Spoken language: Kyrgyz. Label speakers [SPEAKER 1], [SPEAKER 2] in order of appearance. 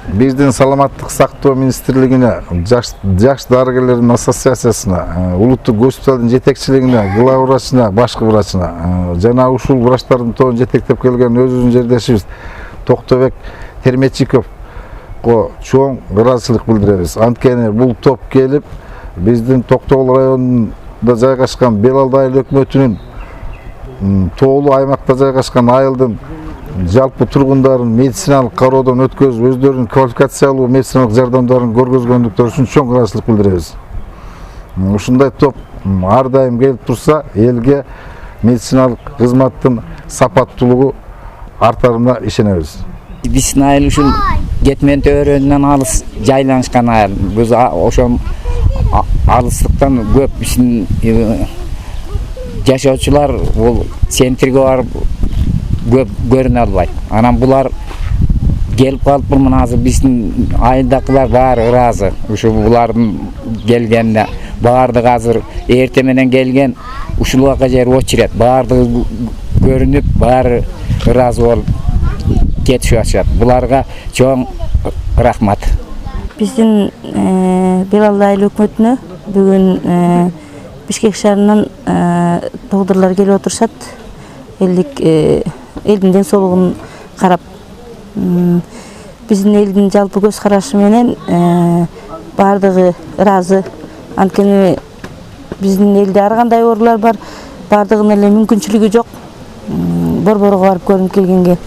[SPEAKER 1] Биздин саламаттык сактоо министрлигине, жаш дарыгерлердин ассоциациясына, улуттук госпиталдын жетекчилигине, глава врачына, башкы врачына жана ушул врачтардын тобун жетектеп келген өзүбүздүн жердешибиз Токтобек Терметчиковго чоң ыраазычылык билдиребиз. Анткени бул топ келип биздин Токтогул районунда жайгашкан Белалды айыл өкмөтүнүн тоолуу аймакта жайгашкан айылдын жалпы тургундарын медициналык кароодон өткөзүп, өздөрүнүн квалификациялуу медициналык жардамдарын көргөзгөндүктөрү үчүн чоң ыраазычылык билдиребиз. Ушундай топ ар дайым келип турса, элге медициналык кызматтын сапаттуулугу артарына ишенебиз.
[SPEAKER 2] Биздин айыл ушул Кетмен төбөрүнөн алыс жайланышкан айыл. Биз ошол алыстыктан көп биздин жашоочулар бул центрге барып көп көрүнө албайт. Анан булар келип калып мына азыр биздин айылдакылар баары ыраазы. Ушу булардын келгенине баардыгы азыр эрте менен келген ушул жер очерет. Баардыгы көрүнүп, баары ыраазы болуп кетишип атышат. Буларга чоң рахмат.
[SPEAKER 3] Биздин Белалды айыл өкмөтүнө бүгүн Бишкек шаарынан доктурлар келип отурушат. Элдин ден соолугун карап, биздин элдин жалпы көз карашы менен баардыгы ыраазы. Анткени биздин элде ар кандай оорулар бар, баардыгынын эле мүмкүнчүлүгү жок. Борборго барып көрүнүп келгенге